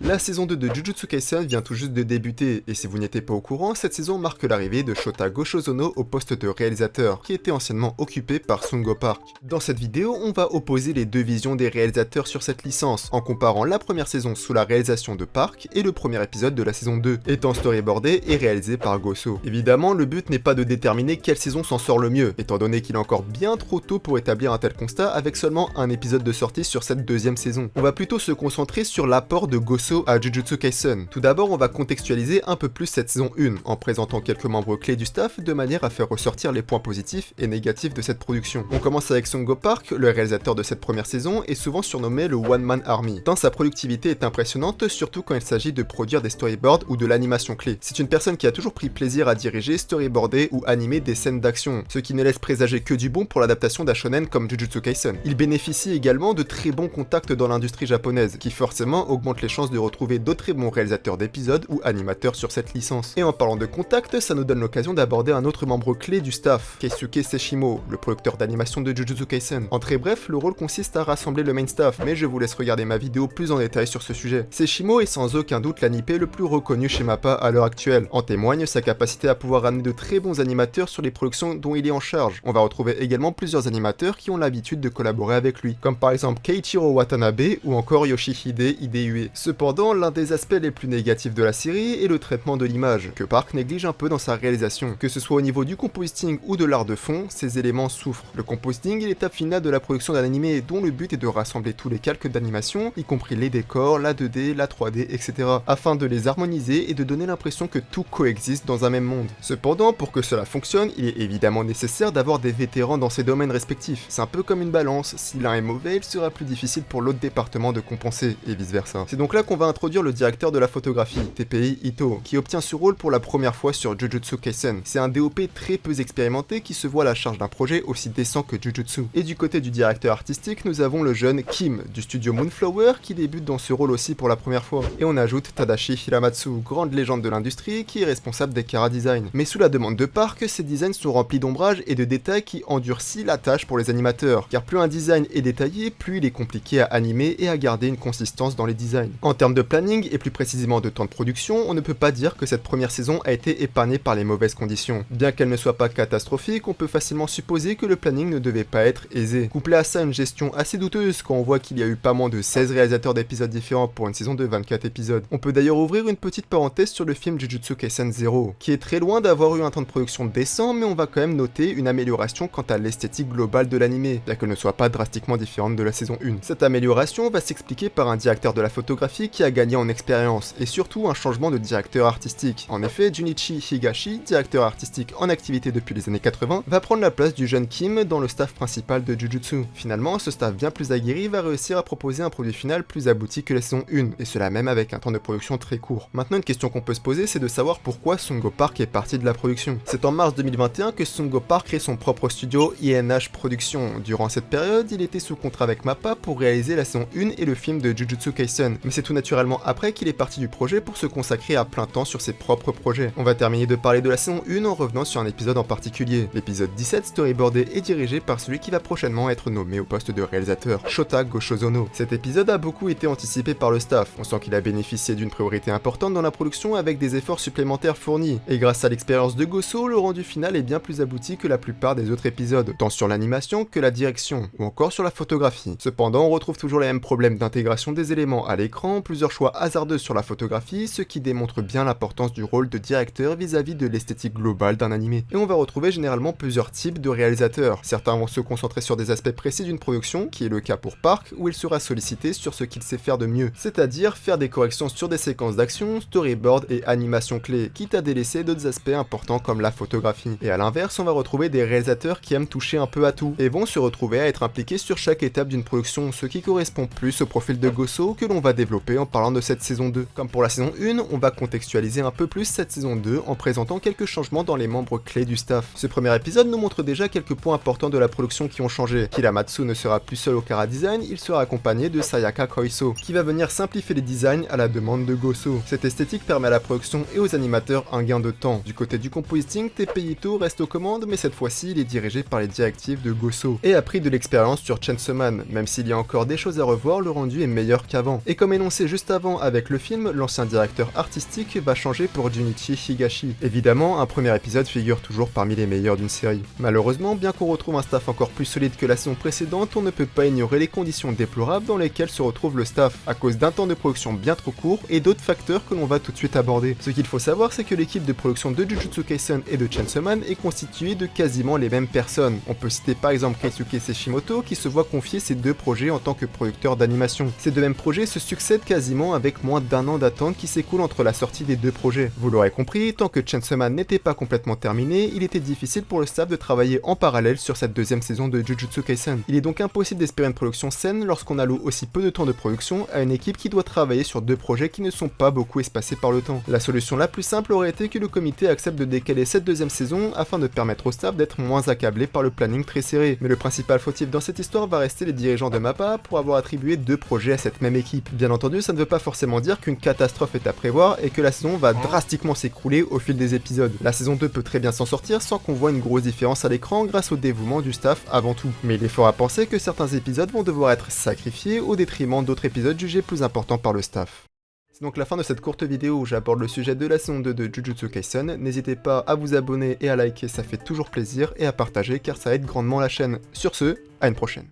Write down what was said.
La saison 2 de Jujutsu Kaisen vient tout juste de débuter, et si vous n'étiez pas au courant, cette saison marque l'arrivée de Shota Goshozono au poste de réalisateur, qui était anciennement occupé par Sungo Park. Dans cette vidéo, on va opposer les deux visions des réalisateurs sur cette licence, en comparant la première saison sous la réalisation de Park et le premier épisode de la saison 2, étant storyboardé et réalisé par Gosso. Évidemment, le but n'est pas de déterminer quelle saison s'en sort le mieux, étant donné qu'il est encore bien trop tôt pour établir un tel constat avec seulement un épisode de sortie sur cette deuxième saison. On va plutôt se concentrer sur l'apport de Gosso à Jujutsu Kaisen. Tout d'abord, on va contextualiser un peu plus cette saison 1, en présentant quelques membres clés du staff de manière à faire ressortir les points positifs et négatifs de cette production. On commence avec Sungo Park, le réalisateur de cette première saison, est souvent surnommé le One Man Army, tant sa productivité est impressionnante, surtout quand il s'agit de produire des storyboards ou de l'animation clé. C'est une personne qui a toujours pris plaisir à diriger, storyboarder ou animer des scènes d'action, ce qui ne laisse présager que du bon pour l'adaptation d'un shonen comme Jujutsu Kaisen. Il bénéficie également de très bons contacts dans l'industrie japonaise, qui forcément augmente les chances de retrouver d'autres très bons réalisateurs d'épisodes ou animateurs sur cette licence. Et en parlant de contacts, ça nous donne l'occasion d'aborder un autre membre clé du staff, Keisuke Seshimo, le producteur d'animation de Jujutsu Kaisen. En très bref, le rôle consiste à rassembler le main staff, mais je vous laisse regarder ma vidéo plus en détail sur ce sujet. Seshimo est sans aucun doute l'anipé le plus reconnu chez MAPPA à l'heure actuelle. En témoigne sa capacité à pouvoir ramener de très bons animateurs sur les productions dont il est en charge. On va retrouver également plusieurs animateurs qui ont l'habitude de collaborer avec lui, comme par exemple Keiichiro Watanabe ou encore Yoshihide Hideue. Cependant, l'un des aspects les plus négatifs de la série est le traitement de l'image, que Park néglige un peu dans sa réalisation. Que ce soit au niveau du compositing ou de l'art de fond, ces éléments souffrent. Le compositing est l'étape finale de la production d'un animé dont le but est de rassembler tous les calques d'animation, y compris les décors, la 2D, la 3D, etc., afin de les harmoniser et de donner l'impression que tout coexiste dans un même monde. Cependant, pour que cela fonctionne, il est évidemment nécessaire d'avoir des vétérans dans ces domaines respectifs. C'est un peu comme une balance, si l'un est mauvais, il sera plus difficile pour l'autre département de compenser, et vice versa. C'est donc là qu'on va introduire le directeur de la photographie, TPI Ito, qui obtient ce rôle pour la première fois sur Jujutsu Kaisen. C'est un DOP très peu expérimenté qui se voit à la charge d'un projet aussi décent que Jujutsu. Et du côté du directeur artistique, nous avons le jeune Kim, du studio Moonflower, qui débute dans ce rôle aussi pour la première fois. Et on ajoute Tadashi Hiramatsu, grande légende de l'industrie, qui est responsable des chara design. Mais sous la demande de Park, ces designs sont remplis d'ombrages et de détails qui endurcissent la tâche pour les animateurs, car plus un design est détaillé, plus il est compliqué à animer et à garder une consistance dans les designs. En termes de planning, et plus précisément de temps de production, on ne peut pas dire que cette première saison a été épargnée par les mauvaises conditions. Bien qu'elle ne soit pas catastrophique, on peut facilement supposer que le planning ne devait pas être aisé. Couplé à ça une gestion assez douteuse quand on voit qu'il y a eu pas moins de 16 réalisateurs d'épisodes différents pour une saison de 24 épisodes. On peut d'ailleurs ouvrir une petite parenthèse sur le film Jujutsu Kaisen 0, qui est très loin d'avoir eu un temps de production décent, mais on va quand même noter une amélioration quant à l'esthétique globale de l'animé, bien qu'elle ne soit pas drastiquement différente de la saison 1. Cette amélioration va s'expliquer par un directeur de la photographie qui a gagné en expérience, et surtout un changement de directeur artistique. En effet, Junichi Higashi, directeur artistique en activité depuis les années 80, va prendre la place du jeune Kim dans le staff principal de Jujutsu. Finalement, ce staff bien plus aguerri va réussir à proposer un produit final plus abouti que la saison 1, et cela même avec un temps de production très court. Maintenant, une question qu'on peut se poser, c'est de savoir pourquoi Sungo Park est parti de la production. C'est en mars 2021 que Sungo Park crée son propre studio INH Productions. Durant cette période, il était sous contrat avec MAPPA pour réaliser la saison 1 et le film de Jujutsu Kaisen, mais c'est tout naturellement après qu'il est parti du projet pour se consacrer à plein temps sur ses propres projets. On va terminer de parler de la saison 1 en revenant sur un épisode en particulier. L'épisode 17, storyboardé et dirigé par celui qui va prochainement être nommé au poste de réalisateur, Shota Goshozono. Cet épisode a beaucoup été anticipé par le staff. On sent qu'il a bénéficié d'une priorité importante dans la production avec des efforts supplémentaires fournis. Et grâce à l'expérience de Gosso, le rendu final est bien plus abouti que la plupart des autres épisodes, tant sur l'animation que la direction, ou encore sur la photographie. Cependant, on retrouve toujours les mêmes problèmes d'intégration des éléments à l'écran, plusieurs choix hasardeux sur la photographie, ce qui démontre bien l'importance du rôle de directeur vis-à-vis de l'esthétique globale d'un animé. Et on va retrouver généralement plusieurs types de réalisateurs. Certains vont se concentrer sur des aspects précis d'une production, qui est le cas pour Park, où il sera sollicité sur ce qu'il sait faire de mieux, c'est-à-dire faire des corrections sur des séquences d'action, storyboard et animation clé, quitte à délaisser d'autres aspects importants comme la photographie. Et à l'inverse, on va retrouver des réalisateurs qui aiment toucher un peu à tout, et vont se retrouver à être impliqués sur chaque étape d'une production, ce qui correspond plus au profil de Gosso que l'on va développer en parlant de cette saison 2. Comme pour la saison 1, on va contextualiser un peu plus cette saison 2 en présentant quelques changements dans les membres clés du staff. Ce premier épisode nous montre déjà quelques points importants de la production qui ont changé. Hiramatsu ne sera plus seul au chara design, il sera accompagné de Sayaka Koiso, qui va venir simplifier les designs à la demande de Gosso. Cette esthétique permet à la production et aux animateurs un gain de temps. Du côté du compositing, TPI Ito reste aux commandes, mais cette fois-ci il est dirigé par les directives de Gosso, et a pris de l'expérience sur Chainsaw Man. Même s'il y a encore des choses à revoir, le rendu est meilleur qu'avant. Et comme énoncé juste avant avec le film, l'ancien directeur artistique va changer pour Junichi Higashi. Évidemment, un premier épisode figure toujours parmi les meilleurs d'une série. Malheureusement, bien qu'on retrouve un staff encore plus solide que la saison précédente, on ne peut pas ignorer les conditions déplorables dans lesquelles se retrouve le staff, à cause d'un temps de production bien trop court et d'autres facteurs que l'on va tout de suite aborder. Ce qu'il faut savoir, c'est que l'équipe de production de Jujutsu Kaisen et de Chainsaw Man est constituée de quasiment les mêmes personnes. On peut citer par exemple Keisuke Seshimoto qui se voit confier ces deux projets en tant que producteur d'animation. Ces deux mêmes projets se succèdent quasiment avec moins d'un an d'attente qui s'écoule entre la sortie des deux projets. Vous l'aurez compris, tant que Chainsaw Man n'était pas complètement terminé, il était difficile pour le staff de travailler en parallèle sur cette deuxième saison de Jujutsu Kaisen. Il est donc impossible d'espérer une production saine lorsqu'on alloue aussi peu de temps de production à une équipe qui doit travailler sur deux projets qui ne sont pas beaucoup espacés par le temps. La solution la plus simple aurait été que le comité accepte de décaler cette deuxième saison afin de permettre au staff d'être moins accablé par le planning très serré. Mais le principal fautif dans cette histoire va rester les dirigeants de MAPPA pour avoir attribué deux projets à cette même équipe. Bien entendu, ça ne veut pas forcément dire qu'une catastrophe est à prévoir et que la saison va drastiquement s'écrouler au fil des épisodes. La saison 2 peut très bien s'en sortir sans qu'on voit une grosse différence à l'écran grâce au dévouement du staff avant tout. Mais il est fort à penser que certains épisodes vont devoir être sacrifiés au détriment d'autres épisodes jugés plus importants par le staff. C'est donc la fin de cette courte vidéo où j'aborde le sujet de la saison 2 de Jujutsu Kaisen. N'hésitez pas à vous abonner et à liker, ça fait toujours plaisir, et à partager car ça aide grandement la chaîne. Sur ce, à une prochaine.